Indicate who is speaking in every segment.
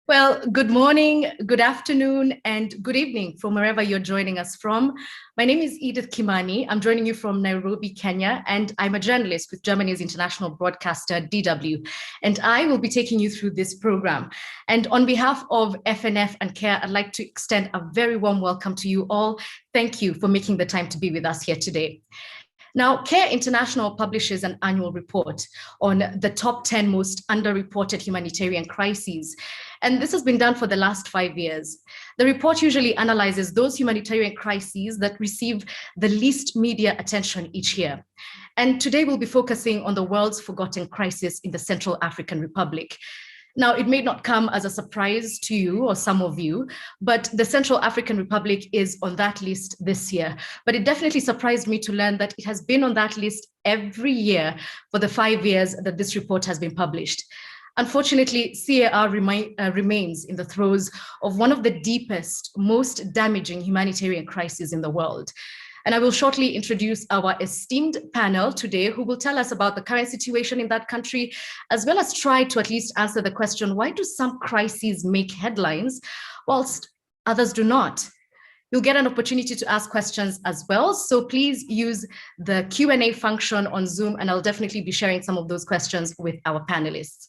Speaker 1: Well, good morning, good afternoon, and good evening from wherever you're joining us from. My name is Edith Kimani. I'm joining you from Nairobi, Kenya, and I'm a journalist with Germany's international broadcaster, DW. And I will be taking you through this program. And on behalf of FNF and CARE, I'd like to extend a very warm welcome to you all. Thank you for making the time to be with us here today. Now, CARE International publishes an annual report on the top 10 most underreported humanitarian crises. And this has been done for the last 5 years. The report usually analyzes those humanitarian crises that receive the least media attention each year. And today we'll be focusing on the world's forgotten crisis in the Central African Republic. Now, it may not come as a surprise to you or some of you, but the Central African Republic is on that list this year. But it definitely surprised me to learn that it has been on that list every year for the 5 years that this report has been published. Unfortunately, CAR remains in the throes of one of the deepest, most damaging humanitarian crises in the world. And I will shortly introduce our esteemed panel today who will tell us about the current situation in that country, as well as try to at least answer the question, why do some crises make headlines whilst others do not? You'll get an opportunity to ask questions as well. So please use the Q&A function on Zoom, and I'll definitely be sharing some of those questions with our panelists.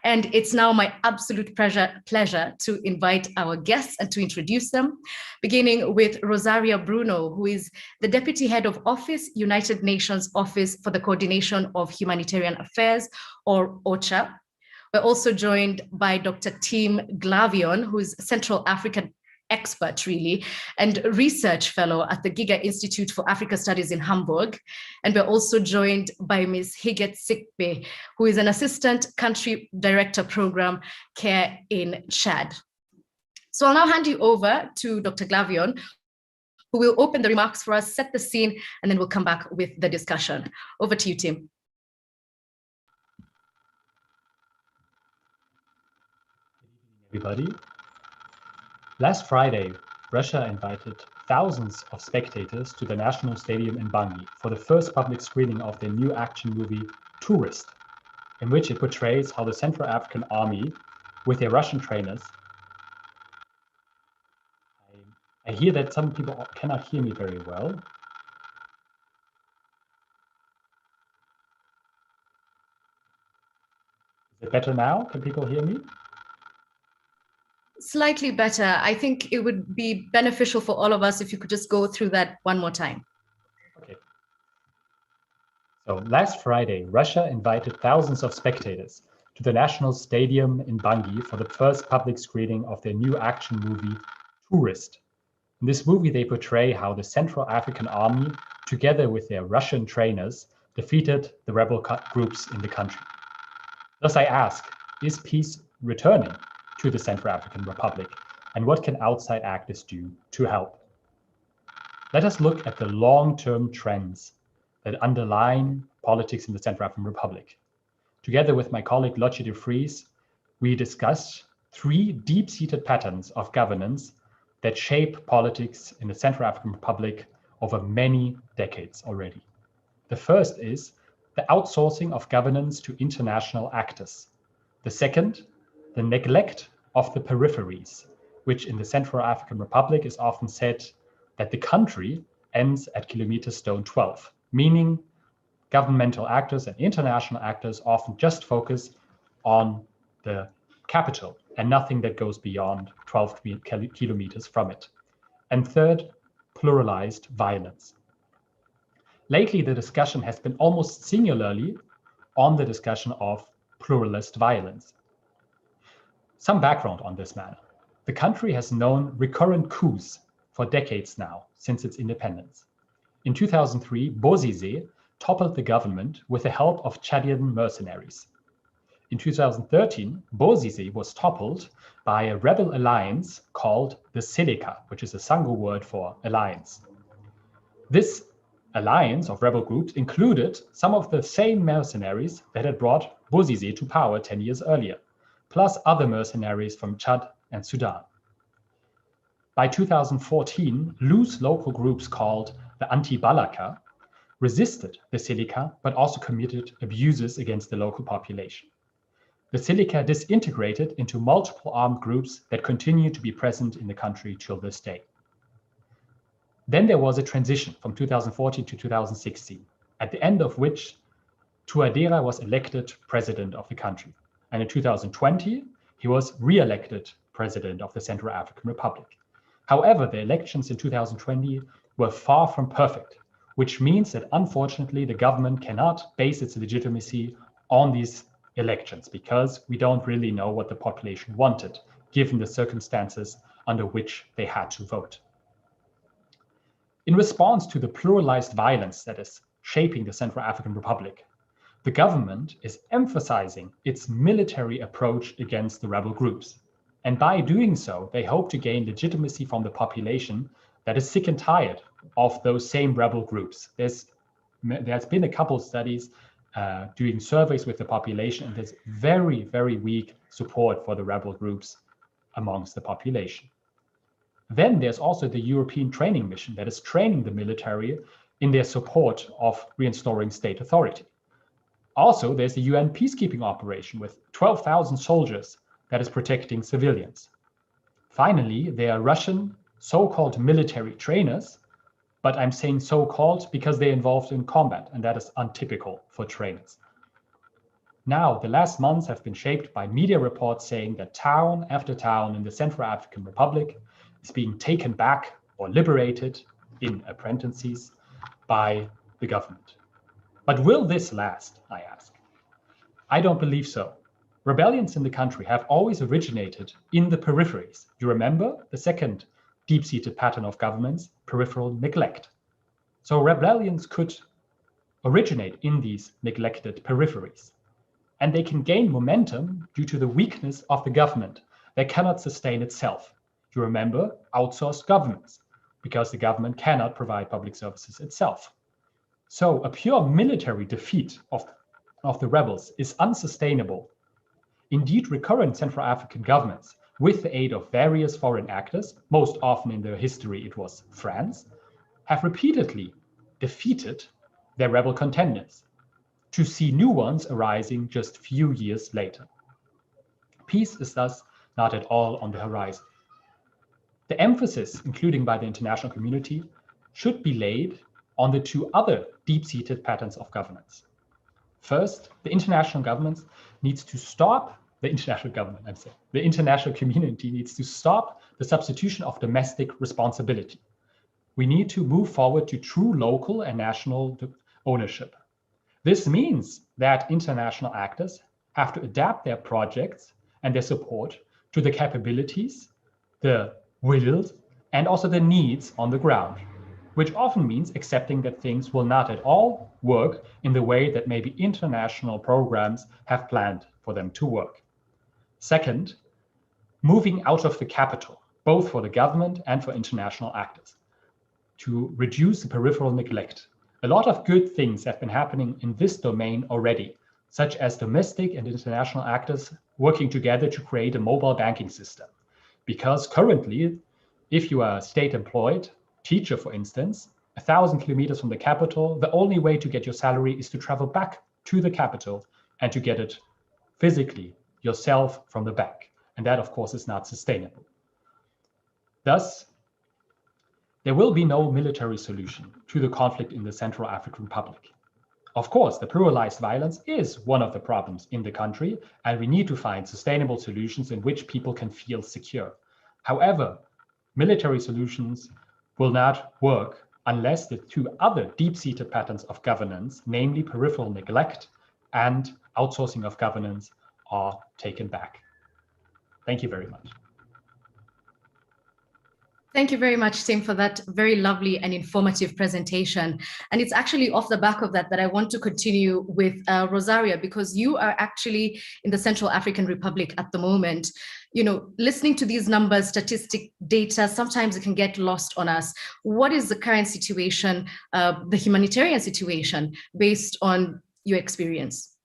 Speaker 1: And it's now my absolute pleasure to invite our guests and to introduce them, beginning with Rosaria Bruno, who is the Deputy Head of Office, United Nations Office for the Coordination of Humanitarian Affairs, or OCHA. We're also joined by Dr. Tim Glavion, who is Central African expert really, and research fellow at the Giga Institute for Africa Studies in Hamburg. And we're also joined by Ms. Higet Sikbe, who is an assistant country director program CARE in Chad. So I'll now hand you over to Dr. Glavion, who will open the remarks for us, set the scene, and then we'll come back with the discussion. Over to you, Tim.
Speaker 2: Good evening, everybody. Last Friday, Russia invited thousands of spectators to the National Stadium in Bangui for the first public screening of their new action movie, Tourist, in which it portrays how the Central African Army, with their Russian trainers. I hear that some people cannot hear me very well. Is it better now? Can people hear me?
Speaker 1: Slightly better. I think it would be beneficial for all of us if you could just go through that one more time.
Speaker 2: Okay. So last Friday, Russia invited thousands of spectators to the National Stadium in Bangui for the first public screening of their new action movie, Tourist. In this movie, they portray how the Central African Army, together with their Russian trainers, defeated the rebel groups in the country. Thus I ask, is peace returning to the Central African Republic, and what can outside actors do to help? Let us look at the long-term trends that underline politics in the Central African Republic. Together with my colleague Lotje de Vries, we discussed 3 deep-seated patterns of governance that shape politics in the Central African Republic over many decades already. The first is the outsourcing of governance to international actors. The second, the neglect of the peripheries, which in the Central African Republic is often said that the country ends at kilometer stone 12, meaning governmental actors and international actors often just focus on the capital and nothing that goes beyond 12 kilometers from it. And third, pluralized violence. Lately, the discussion has been almost singularly on the discussion of pluralist violence. Some background on this matter. The country has known recurrent coups for decades now, since its independence. In 2003, Bozizé toppled the government with the help of Chadian mercenaries. In 2013, Bozizé was toppled by a rebel alliance called the Seleka, which is a Sango word for alliance. This alliance of rebel groups included some of the same mercenaries that had brought Bozizé to power 10 years earlier, plus other mercenaries from Chad and Sudan. By 2014, loose local groups called the Anti-Balaka resisted the Seleka, but also committed abuses against the local population. The Silica disintegrated into multiple armed groups that continue to be present in the country till this day. Then there was a transition from 2014 to 2016, at the end of which Touadéra was elected president of the country. And in 2020, he was re-elected president of the Central African Republic. However, the elections in 2020 were far from perfect, which means that unfortunately the government cannot base its legitimacy on these elections because we don't really know what the population wanted, given the circumstances under which they had to vote. In response to the pluralized violence that is shaping the Central African Republic, the government is emphasizing its military approach against the rebel groups. And by doing so, they hope to gain legitimacy from the population that is sick and tired of those same rebel groups. There's been a couple of studies doing surveys with the population, and there's very, very weak support for the rebel groups amongst the population. Then there's also the European training mission that is training the military in their support of reinstalling state authority. Also, there's the UN peacekeeping operation with 12,000 soldiers that is protecting civilians. Finally, there are Russian so-called military trainers, but I'm saying so-called because they're involved in combat, and that is untypical for trainers. Now, the last months have been shaped by media reports saying that town after town in the Central African Republic is being taken back or liberated, in parentheses, by the government. But will this last, I ask? I don't believe so. Rebellions in the country have always originated in the peripheries. You remember the second deep-seated pattern of governments, peripheral neglect. So rebellions could originate in these neglected peripheries. And they can gain momentum due to the weakness of the government that cannot sustain itself. You remember outsourced governments, because the government cannot provide public services itself. So a pure military defeat of the rebels is unsustainable. Indeed, recurrent Central African governments, with the aid of various foreign actors, most often in their history it was France, have repeatedly defeated their rebel contenders, to see new ones arising just few years later. Peace is thus not at all on the horizon. The emphasis, including by the international community, should be laid on the two other deep-seated patterns of governance. First, the international community needs to stop the substitution of domestic responsibility. We need to move forward to true local and national ownership. This means that international actors have to adapt their projects and their support to the capabilities, the wills, and also the needs on the ground, which often means accepting that things will not at all work in the way that maybe international programs have planned for them to work. Second, moving out of the capital, both for the government and for international actors, to reduce the peripheral neglect. A lot of good things have been happening in this domain already, such as domestic and international actors working together to create a mobile banking system. Because currently, if you are state employed, teacher, for instance, 1,000 kilometers from the capital, the only way to get your salary is to travel back to the capital and to get it physically yourself from the bank. And that, of course, is not sustainable. Thus, there will be no military solution to the conflict in the Central African Republic. Of course, the pluralized violence is one of the problems in the country, and we need to find sustainable solutions in which people can feel secure. However, military solutions will not work unless the two other deep-seated patterns of governance, namely peripheral neglect and outsourcing of governance, are taken back. Thank you very much.
Speaker 1: Thank you very much, Tim, for that very lovely and informative presentation. And it's actually off the back of that that I want to continue with Rosaria, because you are actually in the Central African Republic at the moment. You know, listening to these numbers, statistic data, sometimes it can get lost on us. What is the current situation, the humanitarian situation, based on your experience?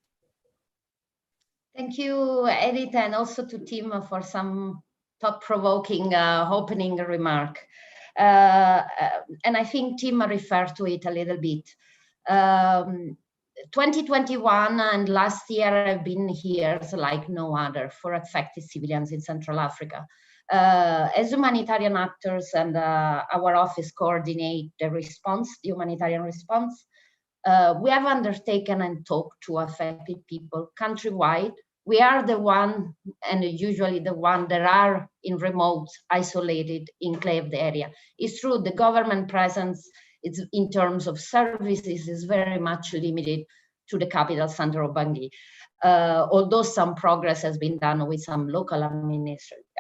Speaker 3: Thank you, Edith, and also to Tim for some thought-provoking opening remark. And I think Tim referred to it a little bit. 2021 and last year have been years like no other for affected civilians in Central Africa. As humanitarian actors, and our office coordinate the response, the humanitarian response, we have undertaken and talked to affected people countrywide. We are the one, and usually the one that are in remote, isolated, enclaved area. It's true, the government presence in terms of services is very much limited to the capital center of Bangui. Although some progress has been done with some local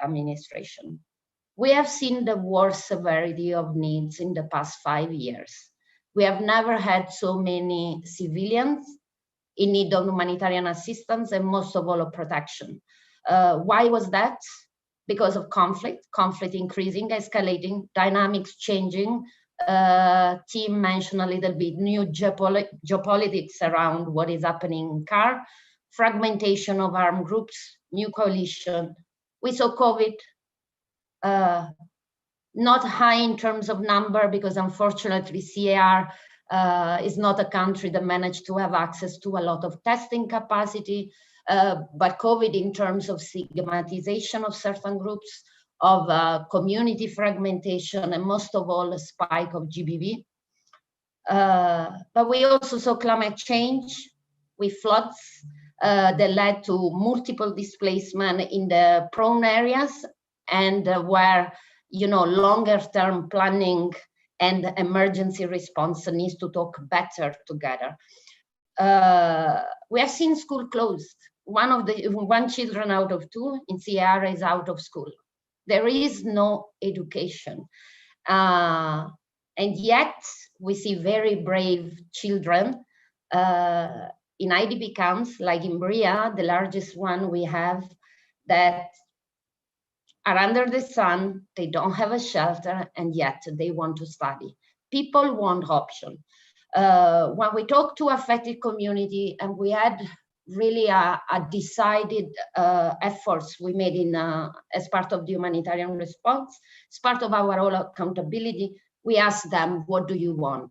Speaker 3: administration. We have seen the worst severity of needs in the past 5 years. We have never had so many civilians in need of humanitarian assistance and most of all of protection. Why was that? Because of conflict increasing, escalating, dynamics changing. Tim mentioned a little bit new geopolitics around what is happening in CAR, fragmentation of armed groups, new coalition. We saw COVID, not high in terms of number because unfortunately CAR is not a country that managed to have access to a lot of testing capacity, but COVID in terms of stigmatization of certain groups, of community fragmentation, and most of all, a spike of GBV. But we also saw climate change with floods that led to multiple displacement in the prone areas, and where, you know, longer term planning and emergency response needs to talk better together. We have seen school closed. One children out of 2 in CAR is out of school. There is no education. And yet we see very brave children in IDP camps, like in Bria, the largest one we have, that are under the sun, they don't have a shelter, and yet they want to study. People want option. When we talk to affected community, and we had really a decided efforts we made in as part of the humanitarian response, as part of our whole accountability, we asked them, what do you want?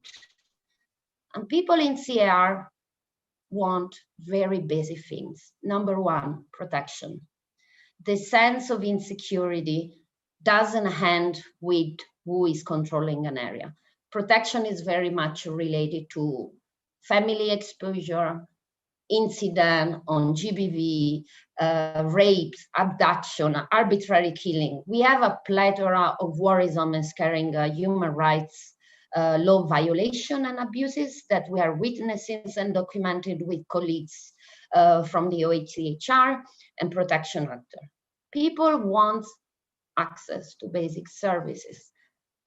Speaker 3: And people in CAR want very basic things. Number 1, protection. The sense of insecurity doesn't end with who is controlling an area. Protection is very much related to family exposure, incident on GBV, rapes, abduction, arbitrary killing. We have a plethora of worrisome and scaring human rights law violation and abuses that we are witnessing and documented with colleagues from the OHCHR and protection actor. People want access to basic services.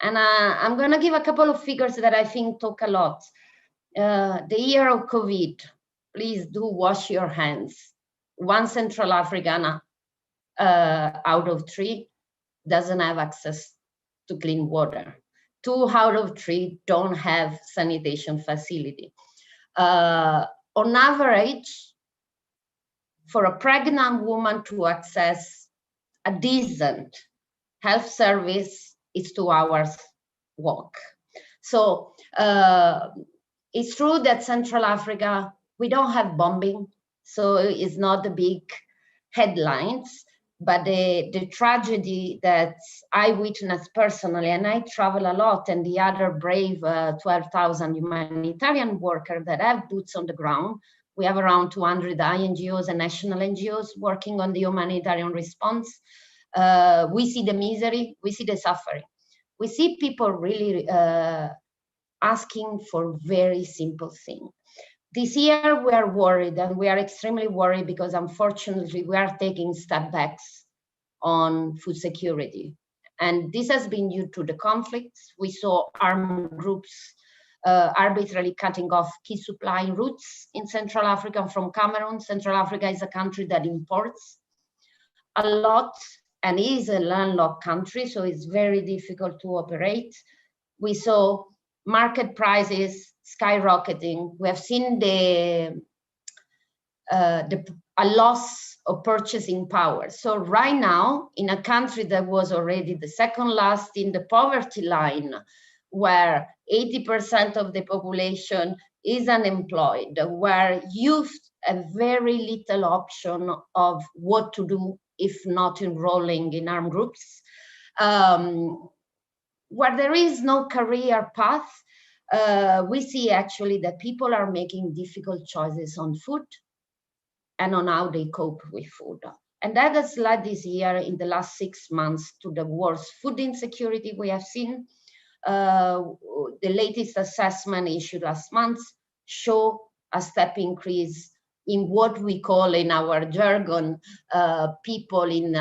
Speaker 3: And I'm gonna give a couple of figures that I think talk a lot. The year of COVID, please do wash your hands. 1 Central African out of 3 doesn't have access to clean water. 2 out of 3 don't have sanitation facility. On average, for a pregnant woman to access a decent health service, it's 2 hours walk. So it's true that Central Africa, we don't have bombing, so it's not the big headlines, but the tragedy that I witnessed personally, and I travel a lot, and the other brave 12,000 humanitarian workers that have boots on the ground. We have around 200 INGOs and national NGOs working on the humanitarian response. We see the misery, we see the suffering. We see people really asking for very simple things. This year we are worried, and we are extremely worried because unfortunately we are taking step backs on food security. And this has been due to the conflicts. We saw armed groups arbitrarily cutting off key supply routes in Central Africa from Cameroon. Central Africa is a country that imports a lot and is a landlocked country, so it's very difficult to operate. We saw market prices skyrocketing. We have seen a loss of purchasing power. So right now, in a country that was already the second last in the poverty line, where 80% of the population is unemployed, where youth have very little option of what to do if not enrolling in armed groups, where there is no career path, we see actually that people are making difficult choices on food and on how they cope with food. And that has led this year, in the last 6 months, to the worst food insecurity we have seen. The latest assessment issued last month show a step increase in what we call in our jargon, people in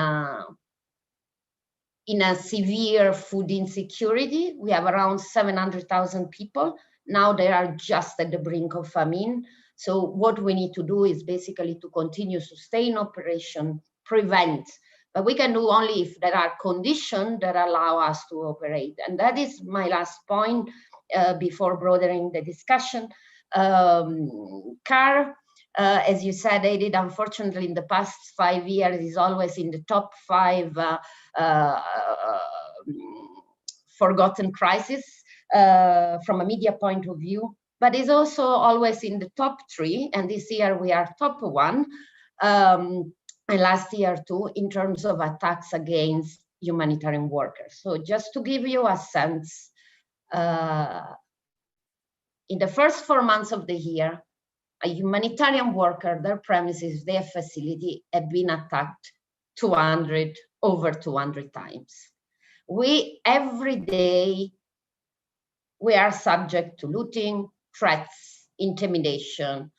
Speaker 3: a severe food insecurity. We have around 700,000 people. Now they are just at the brink of famine. So what we need to do is basically to continue sustain operation, prevent, but we can do only if there are conditions that allow us to operate. And that is my last point before broadening the discussion. CAR, as you said, Edith, unfortunately in the past 5 years is always in the top 5 forgotten crises from a media point of view, but is also always in the top 3, and this year we are top 1, and last year too, in terms of attacks against humanitarian workers. So just to give you a sense, in the first 4 months of the year, a humanitarian worker, their premises, their facility have been attacked over 200 times. Every day, we are subject to looting, threats, intimidation.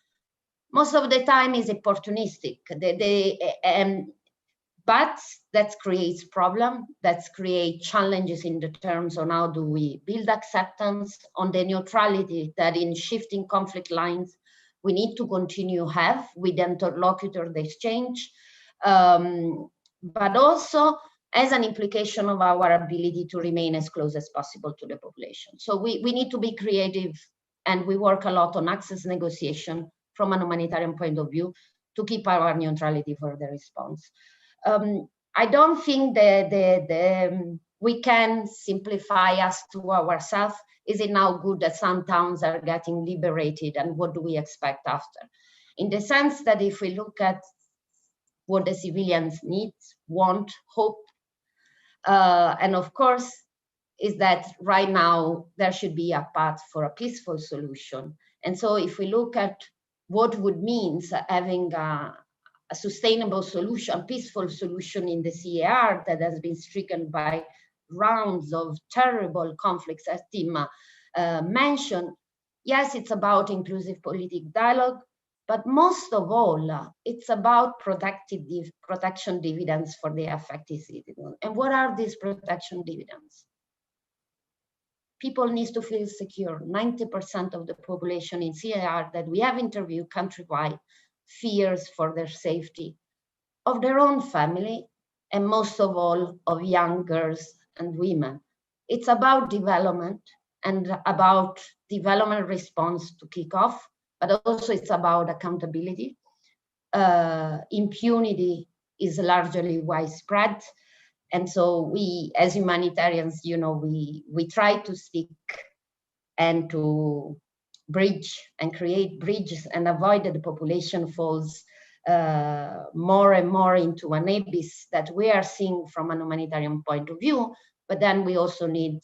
Speaker 3: Most of the time is opportunistic, but that creates problem, that creates challenges in the terms on how do we build acceptance, on the neutrality that in shifting conflict lines, we need to continue have with interlocutor the exchange, but also as an implication of our ability to remain as close as possible to the population. So we need to be creative, and we work a lot on access negotiation from a humanitarian point of view to keep our neutrality for the response. I don't think that we can simplify us to ourselves. Is it now good that some towns are getting liberated, and what do we expect after? In the sense that if we look at what the civilians need, want, hope, and of course, is that right now there should be a path for a peaceful solution. And so if we look at what would mean having a sustainable solution, peaceful solution in the CAR that has been stricken by rounds of terrible conflicts, as Tim mentioned, yes, it's about inclusive political dialogue, but most of all, it's about protection dividends for the affected citizens. And what are these protection dividends? People need to feel secure. 90% of the population in CAR that we have interviewed countrywide fears for their safety, of their own family, and most of all, of young girls and women. It's about development and about development response to kick off, but also it's about accountability. Impunity is largely widespread. And so we, as humanitarians, we try to stick and to bridge and create bridges and avoid that the population falls more and more into an abyss that we are seeing from a humanitarian point of view. But then we also need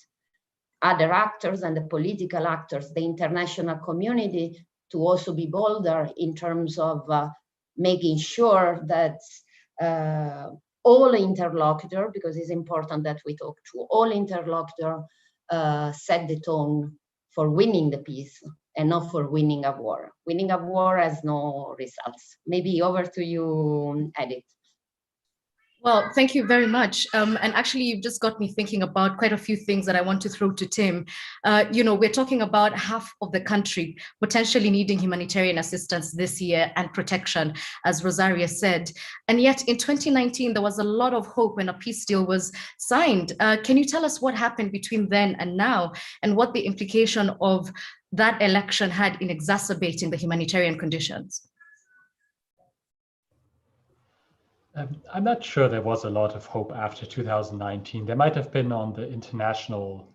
Speaker 3: other actors and the political actors, the international community, to also be bolder in terms of making sure that all interlocutor, because it's important that we talk to all interlocutor, set the tone for winning the peace and not for winning a war. Winning a war has no results. Maybe over to you, Edith.
Speaker 1: Well, thank you very much. And actually, you've just got me thinking about quite a few things that I want to throw to Tim. We're talking about half of the country potentially needing humanitarian assistance this year and protection, as Rosaria said. And yet in 2019, there was a lot of hope when a peace deal was signed. Can you tell us what happened between then and now, and what the implication of that election had in exacerbating the humanitarian conditions?
Speaker 2: I'm not sure there was a lot of hope after 2019. There might have been on the international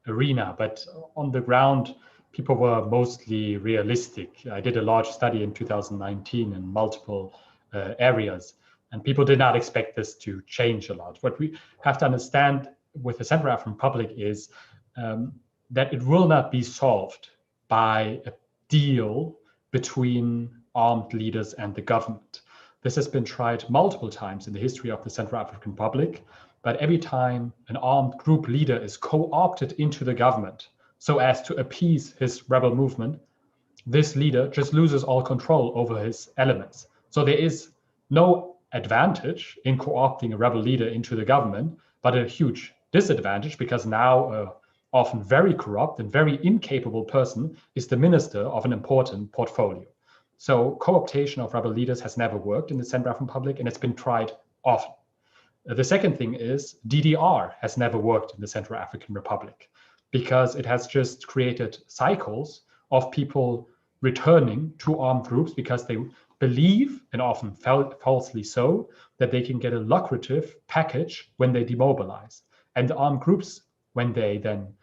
Speaker 2: arena, but on the ground, people were mostly realistic. I did a large study in 2019 in multiple areas, and people did not expect this to change a lot. What we have to understand with the Central African Republic is that it will not be solved by a deal between armed leaders and the government. This has been tried multiple times in the history of the Central African Republic, but every time an armed group leader is co-opted into the government so as to appease his rebel movement, this leader just loses all control over his elements. So there is no advantage in co-opting a rebel leader into the government, but a huge disadvantage because now often very corrupt and very incapable person is the minister of an important portfolio. So co-optation of rebel leaders has never worked in the Central African Republic, and it's been tried often. The second thing is DDR has never worked in the Central African Republic because it has just created cycles of people returning to armed groups because they believe, and often falsely so, that they can get a lucrative package when they demobilize. And the armed groups, when they then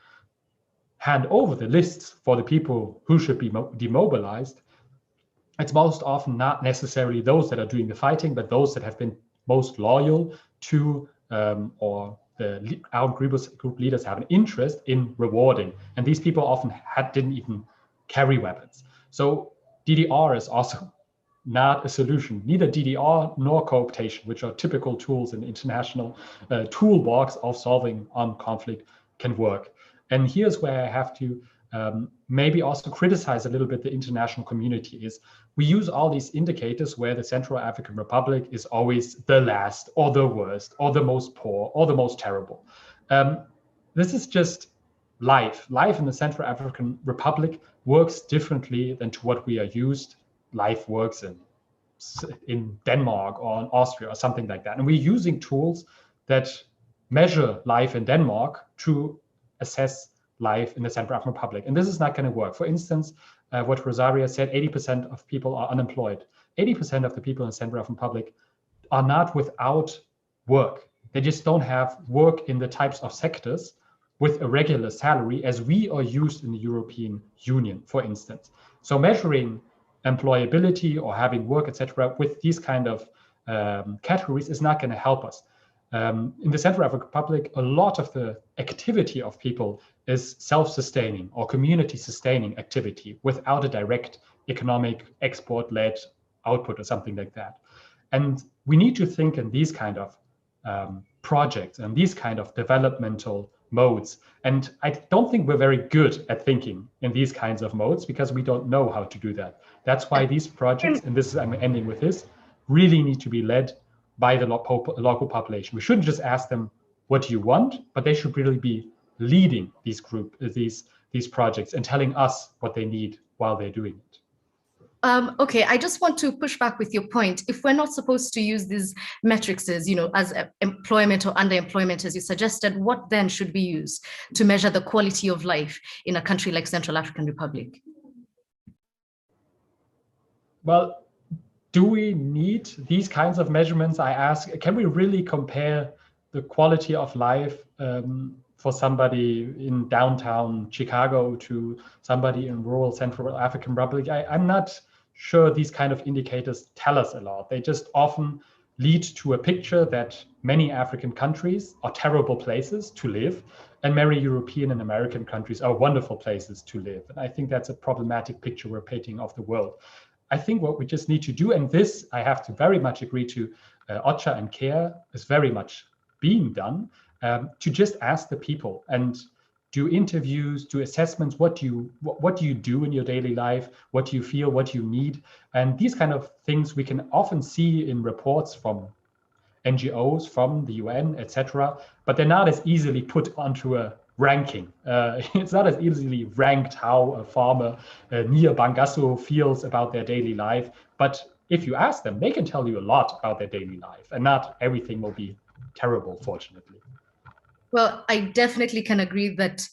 Speaker 2: hand over the lists for the people who should be demobilized, it's most often not necessarily those that are doing the fighting, but those that have been most loyal to or the armed group leaders have an interest in rewarding. And these people often didn't even carry weapons. So DDR is also not a solution. Neither DDR nor co-optation, which are typical tools in the international toolbox of solving armed conflict, can work. And here's where I have to maybe also criticize a little bit the international community is we use all these indicators where the Central African Republic is always the last or the worst or the most poor or the most terrible. This is just life. Life in the Central African Republic works differently than to what we are used. Life works in Denmark or in Austria or something like that. And we're using tools that measure life in Denmark to assess life in the Central African Republic. And this is not going to work. For instance, what Rosaria said, 80% of people are unemployed. 80% of the people in the Central African Republic are not without work. They just don't have work in the types of sectors with a regular salary as we are used in the European Union, for instance. So measuring employability or having work, etc., with these kind of categories is not going to help us. In the Central African Republic, a lot of the activity of people is self-sustaining or community-sustaining activity without a direct economic export-led output or something like that. And we need to think in these kind of projects and these kind of developmental modes. And I don't think we're very good at thinking in these kinds of modes because we don't know how to do that. That's why these projects, and this is, I'm ending with this, really need to be led by the local population. We shouldn't just ask them, what do you want? But they should really be leading these projects and telling us what they need while they're doing it.
Speaker 1: Okay, I just want to push back with your point. If we're not supposed to use these metrics as, as employment or underemployment, as you suggested, what then should we use to measure the quality of life in a country like Central African Republic?
Speaker 2: Well, do we need these kinds of measurements? I ask, can we really compare the quality of life for somebody in downtown Chicago to somebody in rural Central African Republic? I'm not sure these kind of indicators tell us a lot. They just often lead to a picture that many African countries are terrible places to live, and many European and American countries are wonderful places to live. And I think that's a problematic picture we're painting of the world. I think what we just need to do, and this I have to very much agree to, OCHA and CARE is very much being done, to just ask the people and do interviews, do assessments. What do you do in your daily life? What do you feel? What do you need? And these kind of things we can often see in reports from NGOs, from the UN, etc. But they're not as easily put onto a ranking. It's not as easily ranked how a farmer near Bangasso feels about their daily life. But if you ask them, they can tell you a lot about their daily life, and not everything will be terrible, fortunately.
Speaker 1: Well, I definitely can agree that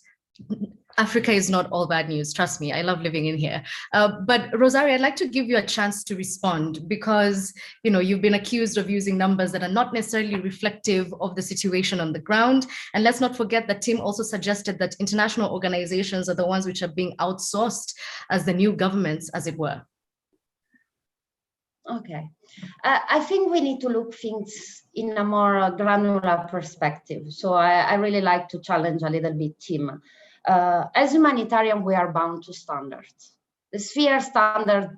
Speaker 1: Africa is not all bad news. Trust me, I love living in here. But Rosario, I'd like to give you a chance to respond because you've been accused of using numbers that are not necessarily reflective of the situation on the ground. And let's not forget that Tim also suggested that international organizations are the ones which are being outsourced as the new governments, as it were.
Speaker 3: Okay, I think we need to look things in a more granular perspective. So I really like to challenge a little bit Tim. As humanitarian, we are bound to standards. The sphere standards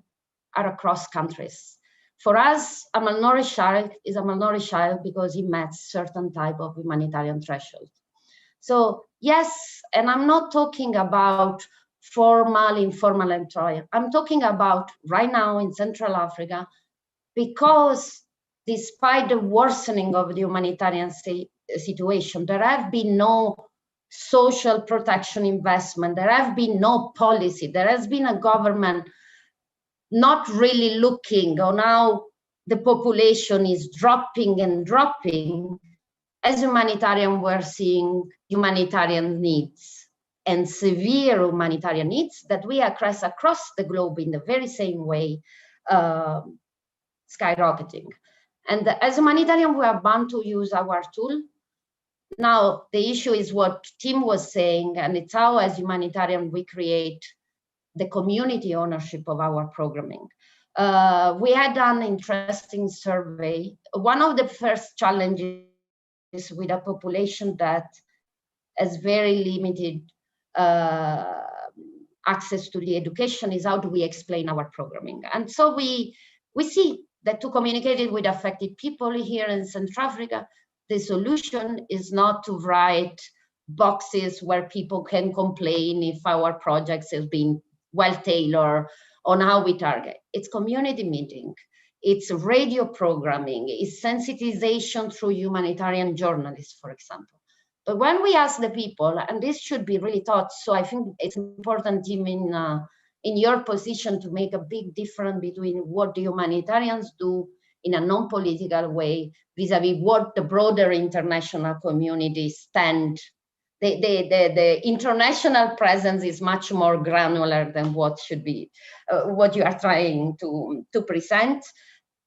Speaker 3: are across countries. For us, a malnourished child is a malnourished child because he met certain type of humanitarian threshold. So yes, and I'm not talking about formal, informal employer. I'm talking about right now in Central Africa, because despite the worsening of the humanitarian situation, there have been no social protection investment, there have been no policy, there has been a government not really looking on how the population is dropping and dropping. As humanitarian, we're seeing humanitarian needs and severe humanitarian needs that we address across the globe in the very same way, skyrocketing. And as humanitarian, we are bound to use our tool. Now, the issue is what Tim was saying, and it's how, as humanitarian, we create the community ownership of our programming. We had an interesting survey. One of the first challenges with a population that has very limited access to the education is how do we explain our programming? And so we see that to communicate it with affected people here in Central Africa, the solution is not to write boxes where people can complain if our projects have been well-tailored on how we target. It's community meeting, it's radio programming, it's sensitization through humanitarian journalists, for example. But when we ask the people, and this should be really taught, so I think it's important, Tim, in your position to make a big difference between what the humanitarians do in a non-political way vis-a-vis what the broader international community stand. The international presence is much more granular than what should be, what you are trying to present.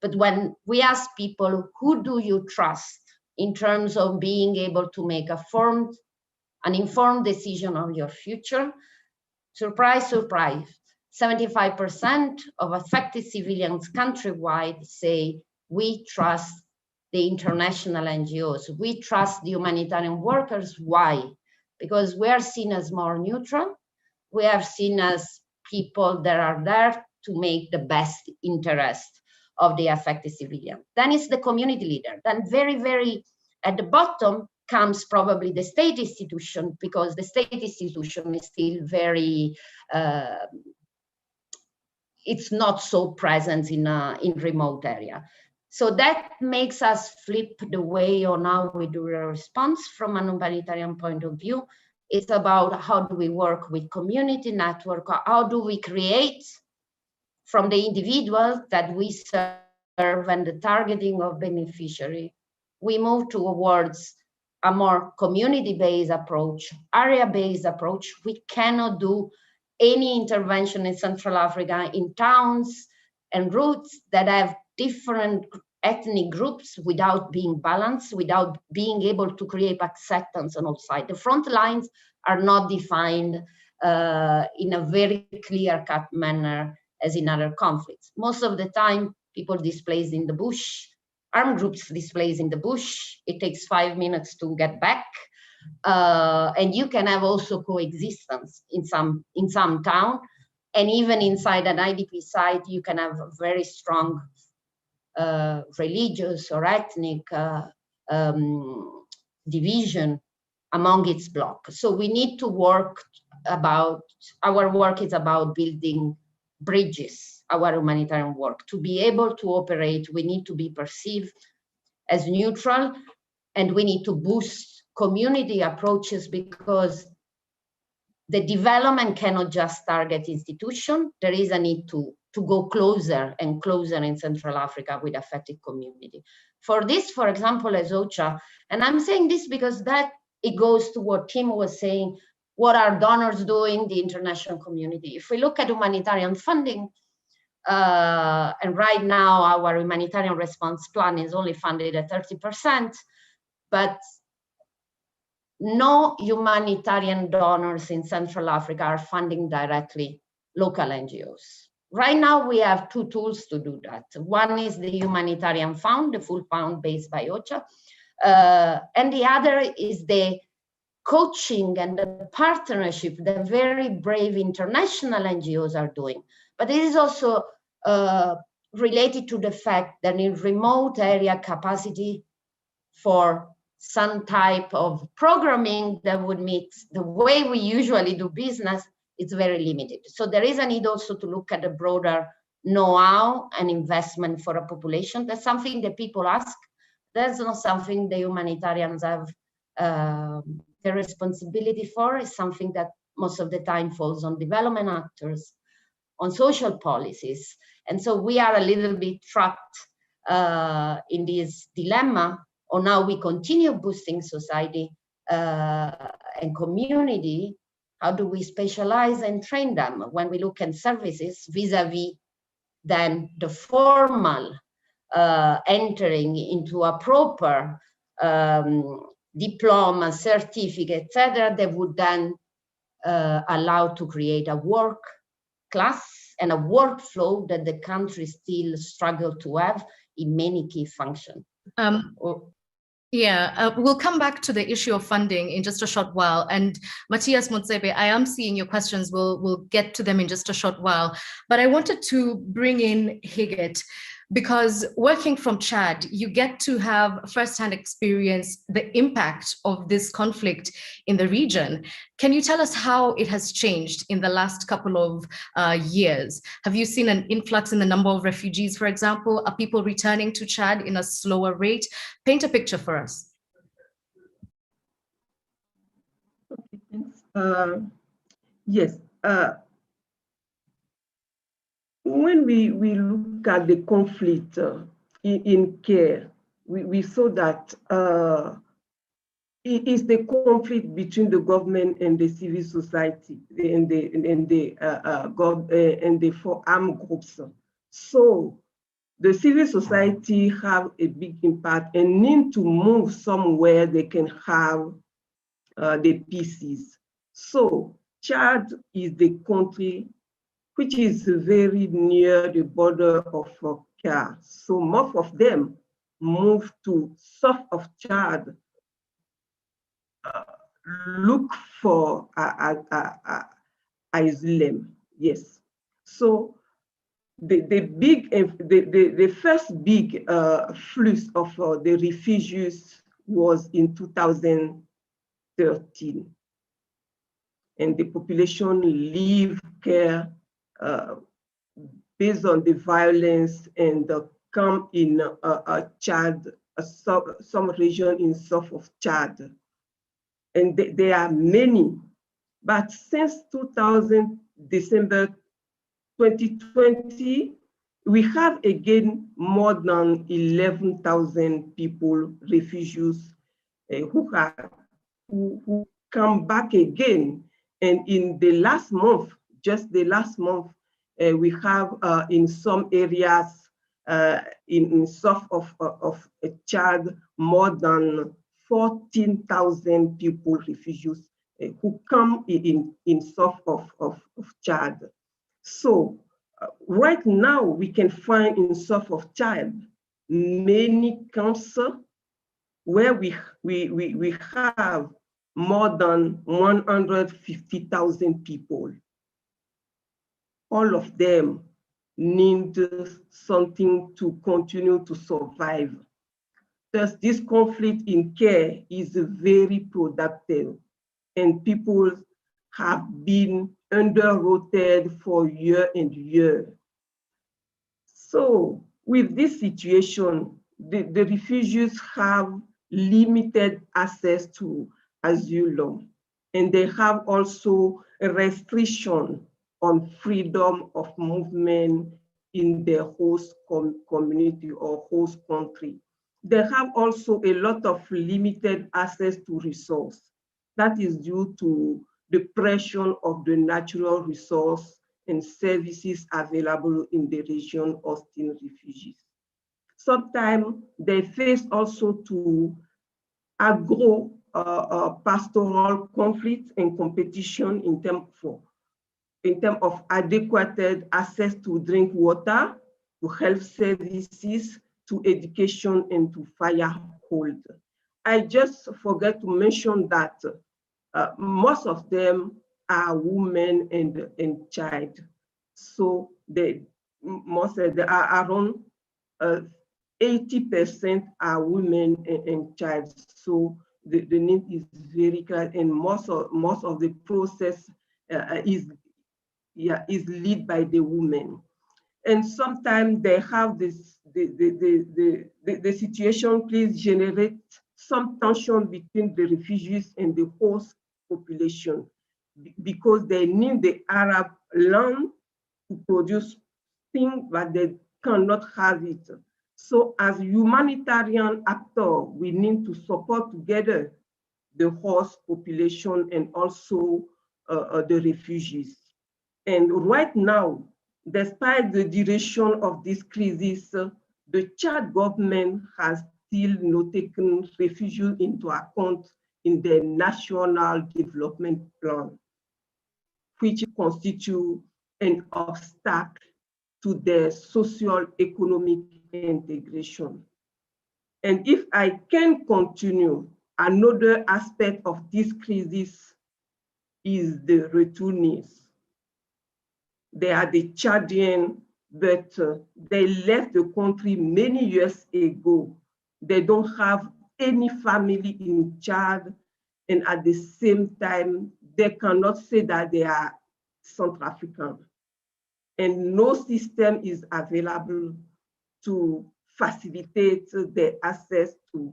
Speaker 3: But when we ask people, who do you trust in terms of being able to make an informed decision on your future? Surprise, surprise, 75% of affected civilians countrywide say we trust the international NGOs, we trust the humanitarian workers. Why? Because we are seen as more neutral, we are seen as people that are there to make the best interest of the affected civilian. Then it's the community leader. Then very, very at the bottom comes probably the state institution, because the state institution is still very, it's not so present in remote area. So that makes us flip the way on how we do a response from an humanitarian point of view. It's about how do we work with community network, how do we create from the individual that we serve and the targeting of beneficiary, we move towards a more community-based approach, area-based approach. We cannot do any intervention in Central Africa in towns and routes that have different ethnic groups without being balanced, without being able to create acceptance on all sides. The front lines are not defined in a very clear-cut manner as in other conflicts. Most of the time, people displaced in the bush, armed groups displaced in the bush, it takes 5 minutes to get back. And you can have also coexistence in some town. And even inside an IDP site, you can have a very strong religious or ethnic division among its block. So we need to work about, our work is about building bridges, our humanitarian work. To be able to operate, we need to be perceived as neutral, and we need to boost community approaches, because the development cannot just target institution. There is a need to go closer and closer in Central Africa with affected community. For this, for example, as OCHA, and I'm saying this because that it goes to what Tim was saying, what are donors doing, the international community. If we look at humanitarian funding, and right now our humanitarian response plan is only funded at 30%, but no humanitarian donors in Central Africa are funding directly local NGOs. Right now, we have two tools to do that. One is the Humanitarian Fund, the full fund based by OCHA, and the other is the coaching and the partnership that very brave international NGOs are doing. But it is also related to the fact that in remote area capacity for some type of programming that would meet the way we usually do business, it's very limited. So there is a need also to look at the broader know-how and investment for a population. That's something that people ask. That's not something the humanitarians have the responsibility for. It's something that most of the time falls on development actors, on social policies. And so we are a little bit trapped in this dilemma. Or now we continue boosting society and community. How do we specialize and train them? When we look at services vis-a-vis then the formal entering into a proper diploma, certificate, etc., that would then allow to create a work class and a workflow that the country still struggle to have in many key functions.
Speaker 1: We'll come back to the issue of funding in just a short while. And Matthias Motsebe, I am seeing your questions. We'll get to them in just a short while. But I wanted to bring in Higet, because working from Chad, you get to have firsthand experience the impact of this conflict in the region. Can you tell us how it has changed in the last couple of years? Have you seen an influx in the number of refugees, for example? Are people returning to Chad in a slower rate? Paint a picture for us.
Speaker 4: Okay, thanks. Yes. When we look at the conflict in care, we saw that it is the conflict between the government and the civil society and the four armed groups. So the civil society have a big impact and need to move somewhere they can have the pieces. So Chad is the country which is very near the border of Car. So most of them move to south of Chad, look for asylum. Yes. So the first big flux of the refugees was in 2013, and the population leave Care based on the violence and come in Chad, some region in south of Chad. And there are many, but since December 2020, we have again more than 11,000 people, refugees, who come back again. And in the last month, just the last month, we have in some areas in south of Chad, more than 14,000 people, refugees, who come in south of Chad. So right now, we can find in south of Chad many camps where we have more than 150,000 people. All of them need something to continue to survive. Thus, this conflict in Care is very productive, and people have been under-rotated for year and year. So with this situation, the refugees have limited access to asylum, and they have also a restriction on freedom of movement in their host community or host country. They have also a lot of limited access to resources. That is due to depression of the natural resource and services available in the region hosting refugees. Sometimes they face also to pastoral conflict and competition in terms of adequate access to drink water, to health services, to education, and to firehold. I just forget to mention that most of them are women and child. So there are around 80% are women and child. So the need is very clear, and most of the process is led by the women. And sometimes they have this, the situation please generate some tension between the refugees and the host population, because they need the Arab land to produce things, but they cannot have it. So as humanitarian actor, we need to support together the host population and also the refugees. And right now, despite the duration of this crisis, the Chad government has still not taken refugees into account in their national development plan, which constitutes an obstacle to their socio-economic integration. And if I can continue, another aspect of this crisis is the returnees. They are the Chadian, but they left the country many years ago. They don't have any family in Chad, and at the same time, they cannot say that they are Central African. And no system is available to facilitate their access to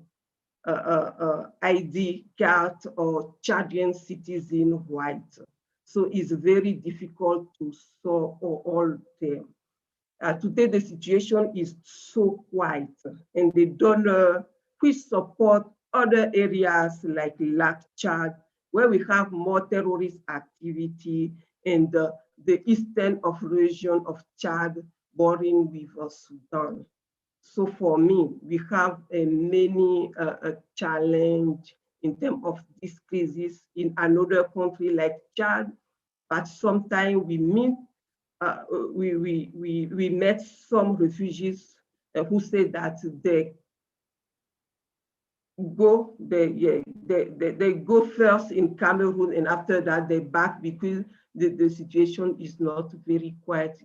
Speaker 4: ID card or Chadian citizen rights. So it's very difficult to solve all them. Today, the situation is so quiet, and the donor which support other areas like Chad, where we have more terrorist activity, and the eastern of region of Chad bordering with Sudan. So for me, we have many challenge in terms of this crisis in another country like Chad, but sometimes we meet, we met some refugees who say that they go first in Cameroon, and after that they back because the situation is not very quiet,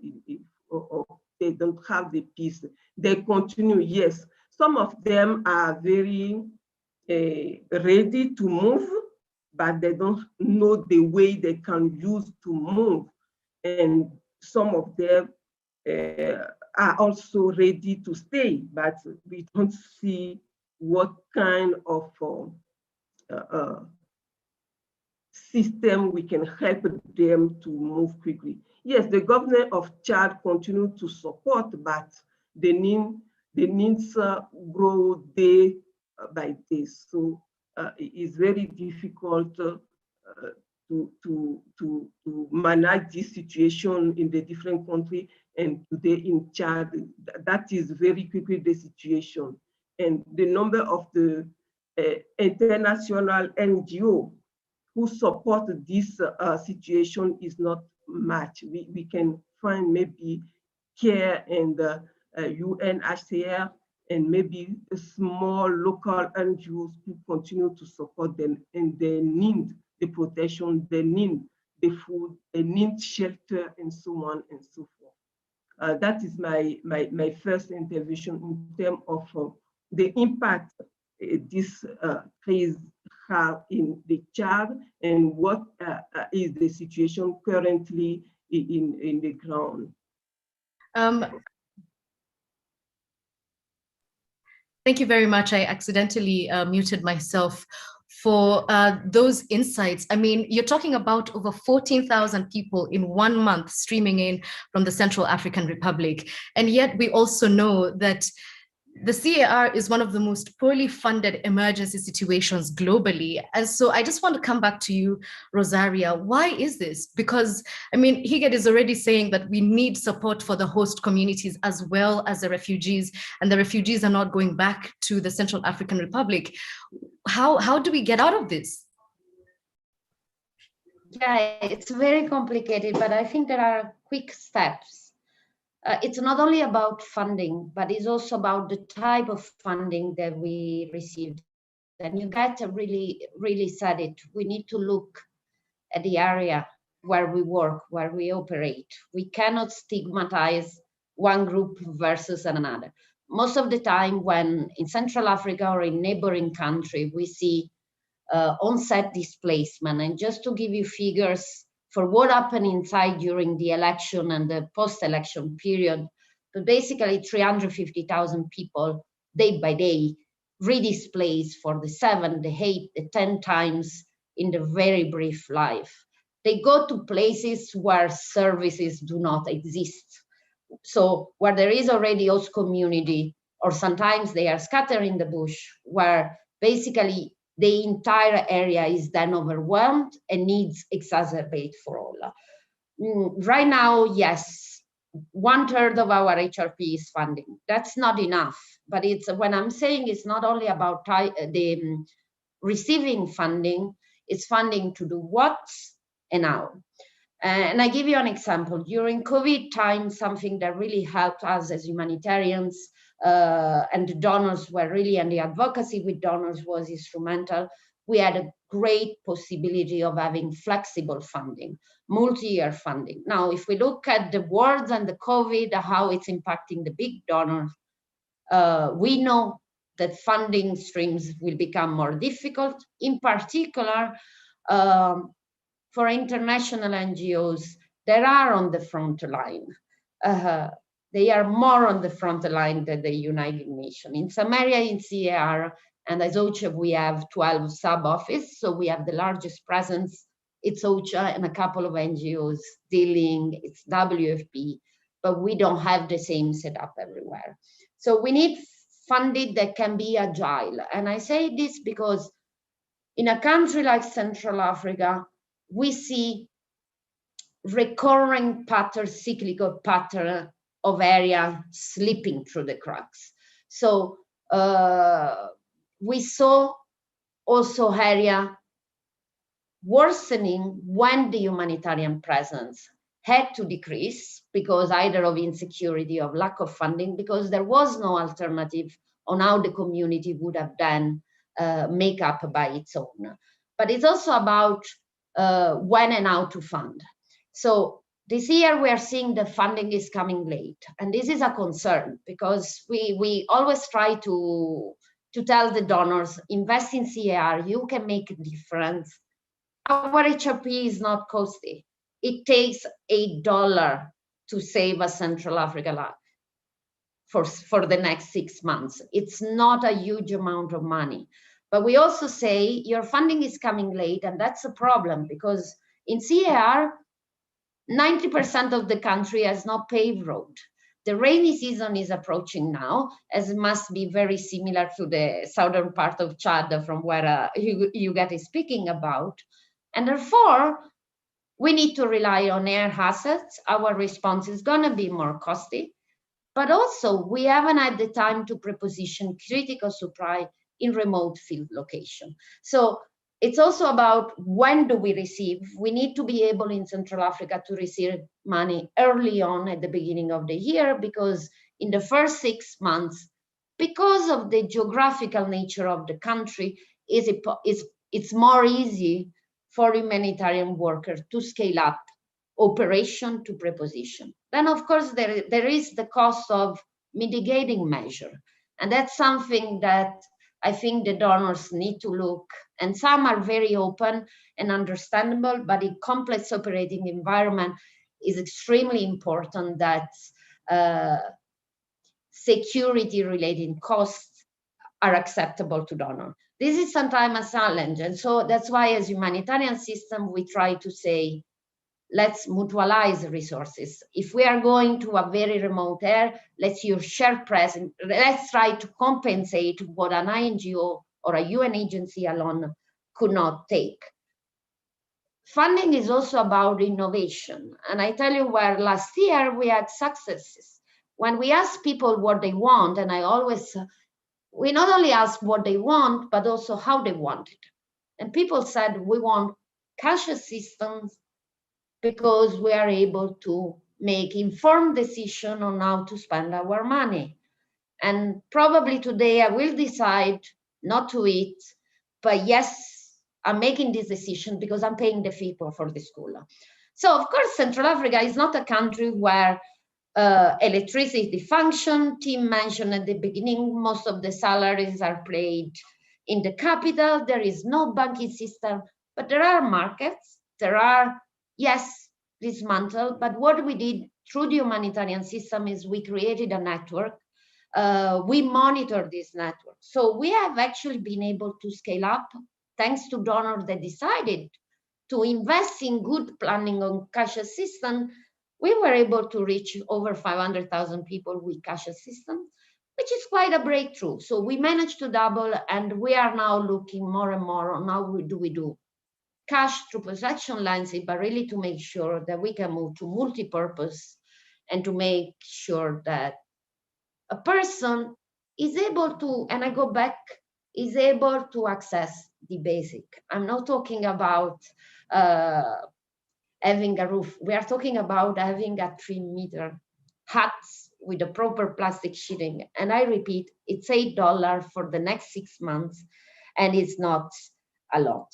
Speaker 4: or they don't have the peace. They continue, yes. Some of them are very ready to move, but they don't know the way they can use to move. And some of them are also ready to stay, but we don't see what kind of system we can help them to move quickly. Yes, the government of Chad continue to support, but the needs grow day by day. So it is very difficult to manage this situation in the different countries. And today in Chad, that is very quickly the situation. And the number of the international NGO who support this situation is not much. We can find maybe CARE and UNHCR, and maybe a small local NGOs who continue to support them, and they need the protection, they need the food, they need shelter, and so on and so forth. That is my first intervention in terms of the impact this crisis have in the Chad, and what is the situation currently in the ground.
Speaker 1: Thank you very much. I accidentally muted myself for those insights. I mean, you're talking about over 14,000 people in 1 month streaming in from the Central African Republic. And yet we also know that The CAR is one of the most poorly funded emergency situations globally. And so I just want to come back to you, Rosaria. Why is this? Because, I mean, Higed is already saying that we need support for the host communities as well as the refugees, and the refugees are not going back to the Central African Republic. How do we get out of this?
Speaker 3: Yeah, it's very complicated, but I think there are quick steps. It's not only about funding, but it's also about the type of funding that we received. And you guys really said it. We need to look at the area where we work, where we operate. We cannot stigmatize one group versus another. Most of the time when in Central Africa or in neighboring country, we see on-set displacement. And just to give you figures, for what happened inside during the election and the post-election period, but basically 350,000 people day by day redisplaced for the 7, the 8, the 10 times in the very brief life. They go to places where services do not exist. So where there is already host community, or sometimes they are scattered in the bush, where basically the entire area is then overwhelmed and needs exacerbate for all. Right now, yes, 1/3 of our HRP is funding. That's not enough, but it's when I'm saying it's not only about the receiving funding, it's funding to do what and how. And I give you an example. During COVID time, something that really helped us as humanitarians and the donors were really, and the advocacy with donors was instrumental. We had a great possibility of having flexible funding, multi-year funding. Now, if we look at the words and the COVID, how it's impacting the big donors, we know that funding streams will become more difficult, in particular, for international NGOs that are on the front line. They are more on the front line than the United Nations. In some area in CAR and as OCHA, we have 12 sub-offices, so we have the largest presence. It's OCHA and a couple of NGOs dealing, it's WFP, but we don't have the same setup everywhere. So we need funding that can be agile. And I say this because in a country like Central Africa, we see recurring pattern, cyclical pattern of area slipping through the cracks. So we saw also area worsening when the humanitarian presence had to decrease because either of insecurity or lack of funding, because there was no alternative on how the community would have done make up by its own. But it's also about when and how to fund. So this year we are seeing the funding is coming late, and this is a concern because we always try to tell the donors, invest in CAR, you can make a difference. Our HRP is not costly. It takes $8 to save a Central Africa life for the next 6 months. It's not a huge amount of money. But we also say your funding is coming late, and that's a problem because in CAR, 90% of the country has no paved road. The rainy season is approaching now, as it must be very similar to the southern part of Chad from where Huguette is speaking about. And therefore, we need to rely on air assets. Our response is going to be more costly. But also, we haven't had the time to preposition critical supply in remote field location. So it's also about when do we receive. We need to be able in Central Africa to receive money early on at the beginning of the year, because in the first 6 months, because of the geographical nature of the country, it's more easy for humanitarian workers to scale up operation to preposition. Then, of course, there is the cost of mitigating measure. And that's something that I think the donors need to look, and some are very open and understandable, but in complex operating environment is extremely important that security related costs are acceptable to donor. This is sometimes a challenge. And so that's why as humanitarian system, we try to say, let's mutualize resources. If we are going to a very remote area, let's use shared presence. Let's try to compensate what an NGO or a UN agency alone could not take. Funding is also about innovation. And I tell you where last year we had successes. When we ask people what they want, and we not only ask what they want, but also how they want it. And people said, we want cash assistance because we are able to make informed decisions on how to spend our money. And probably today I will decide not to eat, but yes, I'm making this decision because I'm paying the fee for the school. So of course, Central Africa is not a country where electricity function. Tim mentioned at the beginning, most of the salaries are paid in the capital. There is no banking system, but there are markets. There are, yes, dismantled, but what we did through the humanitarian system is we created a network. We monitor this network. So we have actually been able to scale up thanks to donors that decided to invest in good planning on cash assistance. We were able to reach over 500,000 people with cash assistance, which is quite a breakthrough. So we managed to double, and we are now looking more and more on how we do cash through possession lenses, but really to make sure that we can move to multi-purpose and to make sure that a person is able to, and I go back, is able to access the basic. I'm not talking about having a roof. We are talking about having a 3-meter hut with the proper plastic sheeting. And I repeat, it's $8 for the next 6 months, and it's not a lot.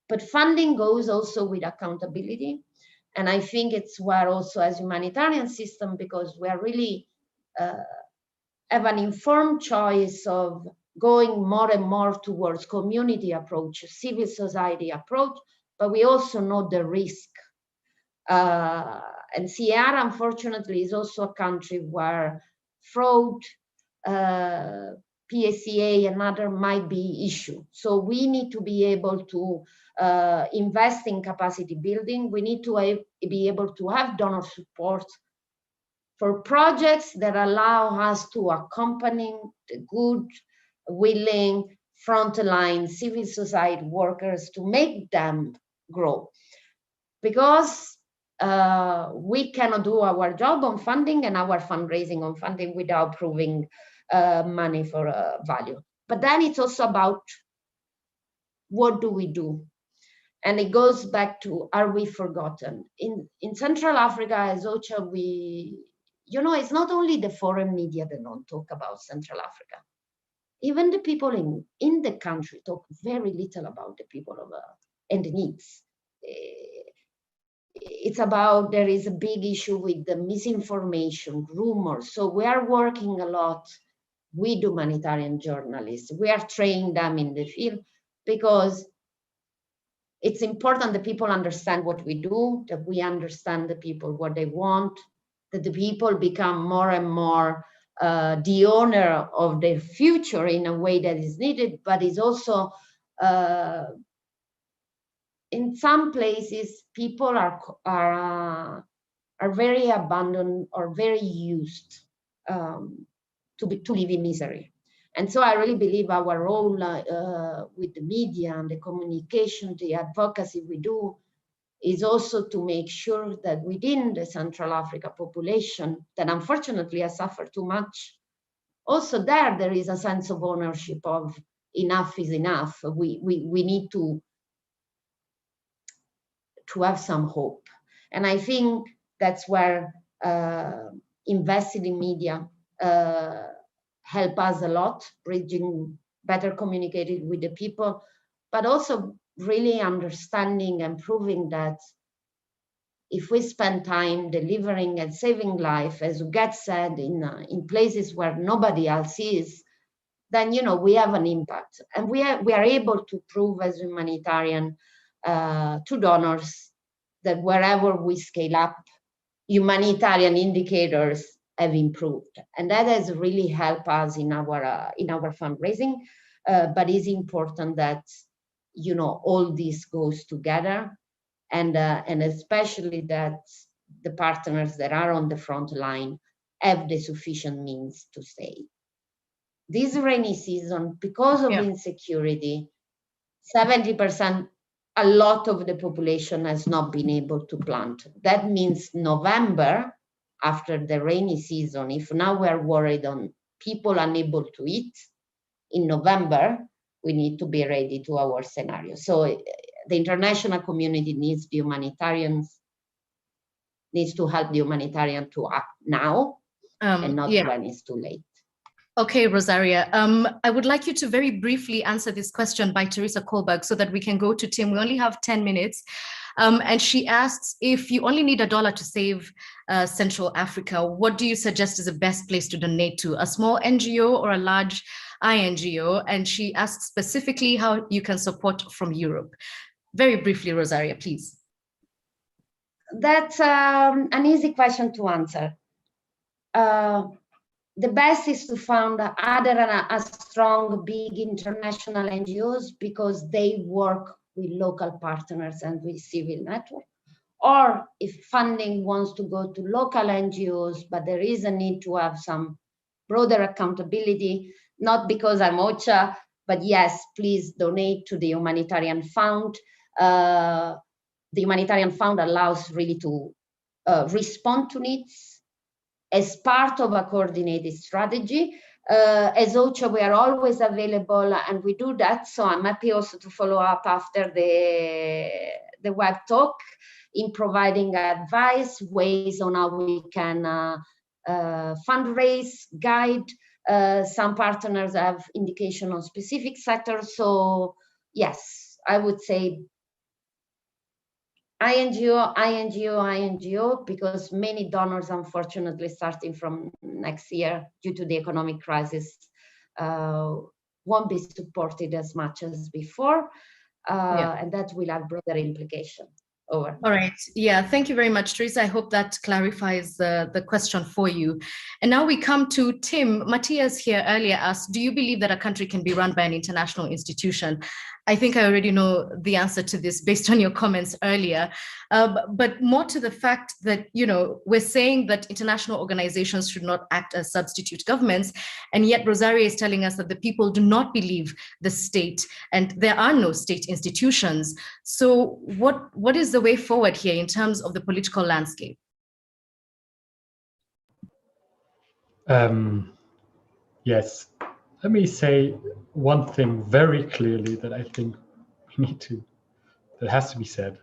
Speaker 3: But funding goes also with accountability. And I think it's where also as humanitarian system, because we are really have an informed choice of going more and more towards community approach, civil society approach, but we also know the risk. And CAR, unfortunately, is also a country where fraud, PSCA and other might be issue. So we need to be able to invest in capacity building. We need to be able to have donor support for projects that allow us to accompany the good, willing, frontline civil society workers to make them grow. Because we cannot do our job on funding and our fundraising on funding without proving money for value. But then it's also about what do we do? And it goes back to, are we forgotten? In Central Africa, as OCHA, it's not only the foreign media that don't talk about Central Africa. Even the people in the country talk very little about the people and the needs. It's about, there is a big issue with the misinformation, rumors. So we are working a lot with humanitarian journalists. We are training them in the field because it's important that people understand what we do, that we understand the people, what they want, that the people become more and more the owner of their future in a way that is needed, but is also, in some places, people are very abandoned or very used to live in misery. And so I really believe our role with the media and the communication, the advocacy we do, is also to make sure that within the Central Africa population that unfortunately has suffered too much, also there is a sense of ownership of enough is enough. We need to have some hope. And I think that's where investing in media help us a lot, bridging, better communicating with the people, but also really understanding and proving that if we spend time delivering and saving life, as gets said, in places where nobody else is, then we have an impact. And we are able to prove as humanitarian to donors that wherever we scale up, humanitarian indicators have improved, and that has really helped us in our fundraising. But it's important that all this goes together, and especially that the partners that are on the front line have the sufficient means to stay. This rainy season, because of insecurity, 70%, a lot of the population has not been able to plant. That means November, after the rainy season, if now we're worried on people unable to eat, in November, we need to be ready to our scenario. So the international community needs the humanitarians, needs to help the humanitarian to act now and not when it's too late.
Speaker 1: Okay, Rosaria, I would like you to very briefly answer this question by Teresa Kohlberg so that we can go to Tim. We only have 10 minutes. And she asks, if you only need $1 to save Central Africa, what do you suggest is the best place to donate to? A small NGO or a large INGO? And she asks specifically how you can support from Europe. Very briefly, Rosaria, please.
Speaker 3: That's an easy question to answer. The best is to find other a strong, big international NGOs because they work with local partners and with civil network. Or if funding wants to go to local NGOs, but there is a need to have some broader accountability, not because I'm OCHA, but yes, please donate to the Humanitarian Fund. The Humanitarian Fund allows really to respond to needs as part of a coordinated strategy. As OCHA, we are always available and we do that. So I'm happy also to follow up after the web talk in providing advice, ways on how we can fundraise, guide. Some partners have indication on specific sectors. So yes, I would say INGO, because many donors, unfortunately, starting from next year, due to the economic crisis, won't be supported as much as before, and that will have broader implications. Over.
Speaker 1: All right. Yeah, thank you very much, Teresa. I hope that clarifies the question for you. And now we come to Tim. Matthias here earlier asked, do you believe that a country can be run by an international institution? I think I already know the answer to this based on your comments earlier, but more to the fact that, you know, we're saying that international organizations should not act as substitute governments, and yet Rosaria is telling us that the people do not believe the state and there are no state institutions. So what is the way forward here in terms of the political landscape?
Speaker 2: Yes. Let me say one thing very clearly that I think we need to, that has to be said.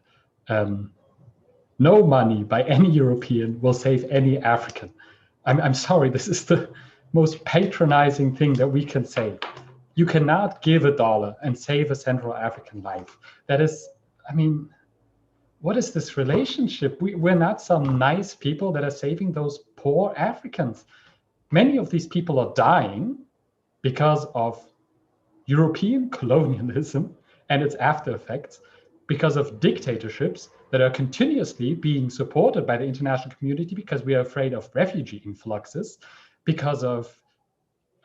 Speaker 2: No money by any European will save any African. I'm sorry, this is the most patronizing thing that we can say. You cannot give $1 and save a Central African life. That is, I mean, what is this relationship? We're not some nice people that are saving those poor Africans. Many of these people are dying because of European colonialism and its after effects, because of dictatorships that are continuously being supported by the international community because we are afraid of refugee influxes, because of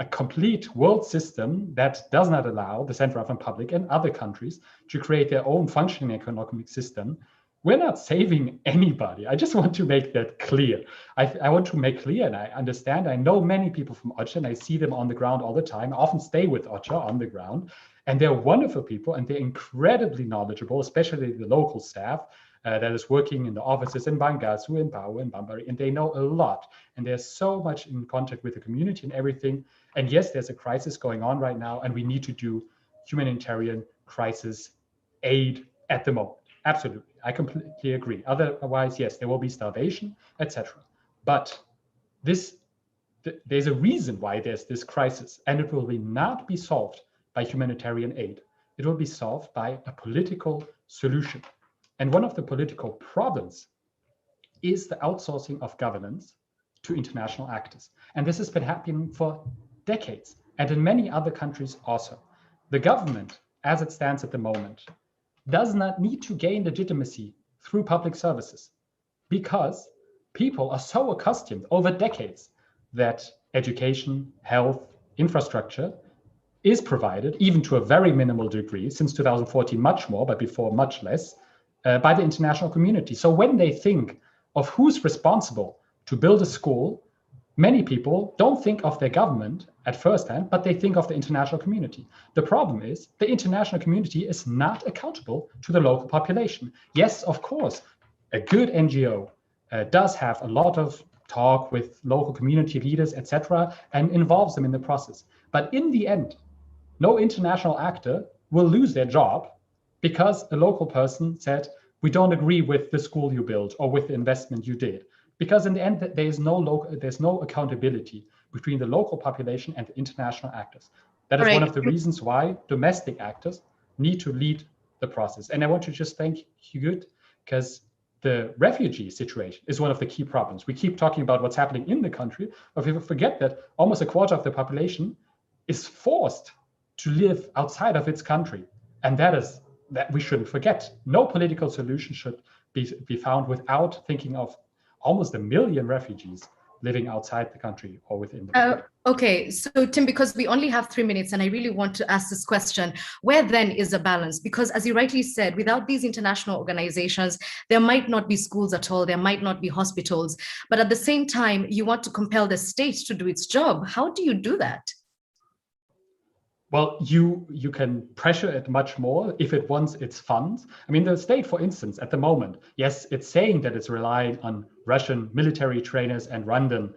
Speaker 2: a complete world system that does not allow the Central African Republic and other countries to create their own functioning economic system. We're not saving anybody. I just want to make that clear. I want to make clear, and I understand, I know many people from OCHA, and I see them on the ground all the time. I often stay with OCHA on the ground, and they're wonderful people, and they're incredibly knowledgeable, especially the local staff that is working in the offices in Bangassou, in Pau, in Bambari, and they know a lot, and they're so much in contact with the community and everything. And yes, there's a crisis going on right now, and we need to do humanitarian crisis aid at the moment. Absolutely, I completely agree. Otherwise, yes, there will be starvation, etc. But there's a reason why there's this crisis, and it will not be solved by humanitarian aid. It will be solved by a political solution. And one of the political problems is the outsourcing of governance to international actors. And this has been happening for decades, and in many other countries also. The government, as it stands at the moment, does not need to gain legitimacy through public services because people are so accustomed over decades that education, health, infrastructure is provided, even to a very minimal degree, since 2014 much more, but before much less, by the international community. So when they think of who's responsible to build a school, many people don't think of their government at first hand, but they think of the international community. The problem is the international community is not accountable to the local population. Yes, of course, a good NGO does have a lot of talk with local community leaders, etc., and involves them in the process. But in the end, no international actor will lose their job because a local person said, we don't agree with the school you built or with the investment you did. Because in the end, there's no accountability between the local population and the international actors. That is one of the reasons why domestic actors need to lead the process. And I want to just thank Huguet, because the refugee situation is one of the key problems. We keep talking about what's happening in the country, but we forget that almost a quarter of the population is forced to live outside of its country. And that we shouldn't forget. No political solution should be found without thinking of almost 1 million refugees living outside the country or within the country.
Speaker 1: Okay, so Tim, because we only have 3 minutes and I really want to ask this question, where then is the balance? Because as you rightly said, without these international organizations, there might not be schools at all, there might not be hospitals, but at the same time, you want to compel the state to do its job. How do you do that?
Speaker 2: Well, you can pressure it much more if it wants its funds. I mean, the state, for instance, at the moment, yes, it's saying that it's relying on Russian military trainers and Rwandan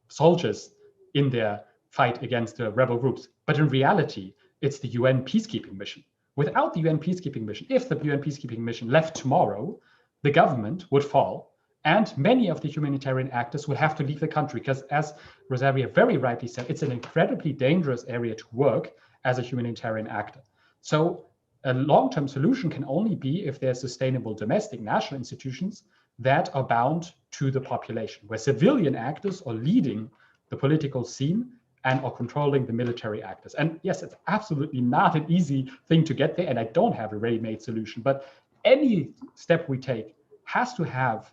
Speaker 2: soldiers in their fight against the rebel groups. But in reality, it's the UN peacekeeping mission. Without the UN peacekeeping mission, if the UN peacekeeping mission left tomorrow, the government would fall. And many of the humanitarian actors will have to leave the country because, as Rosaria very rightly said, it's an incredibly dangerous area to work as a humanitarian actor. So a long-term solution can only be if there's sustainable domestic national institutions that are bound to the population, where civilian actors are leading the political scene and are controlling the military actors. And yes, it's absolutely not an easy thing to get there, and I don't have a ready-made solution, but any step we take has to have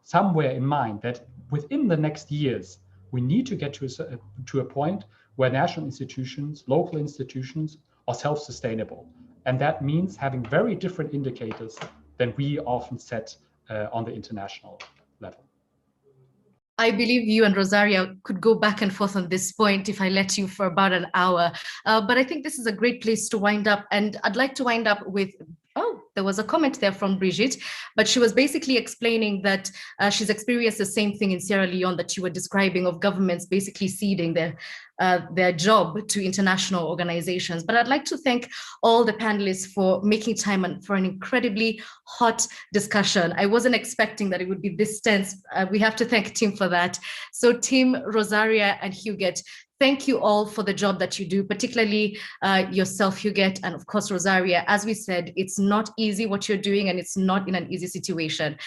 Speaker 2: somewhere in mind that within the next years, we need to get to a point where national institutions, local institutions are self-sustainable. And that means having very different indicators than we often set on the international level.
Speaker 1: I believe you and Rosaria could go back and forth on this point if I let you for about an hour. But I think this is a great place to wind up. And I'd like to wind up with, there was a comment there from Brigitte, but she was basically explaining that she's experienced the same thing in Sierra Leone that you were describing, of governments basically ceding their job to international organizations. But I'd like to thank all the panelists for making time and for an incredibly hot discussion. I wasn't expecting that it would be this tense. We have to thank Tim for that. So Tim, Rosaria, and Huguet, thank you all for the job that you do, particularly yourself, Huguet, and of course, Rosaria. As we said, it's not easy what you're doing, and it's not in an easy situation.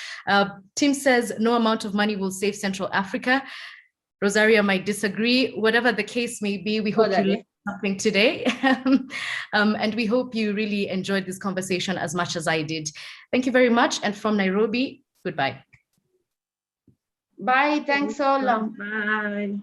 Speaker 1: Tim says no amount of money will save Central Africa. Rosaria might disagree. Whatever the case may be, we hope you learned something today. And we hope you really enjoyed this conversation as much as I did. Thank you very much. And from Nairobi, goodbye.
Speaker 3: Bye. Thanks all.
Speaker 4: Bye.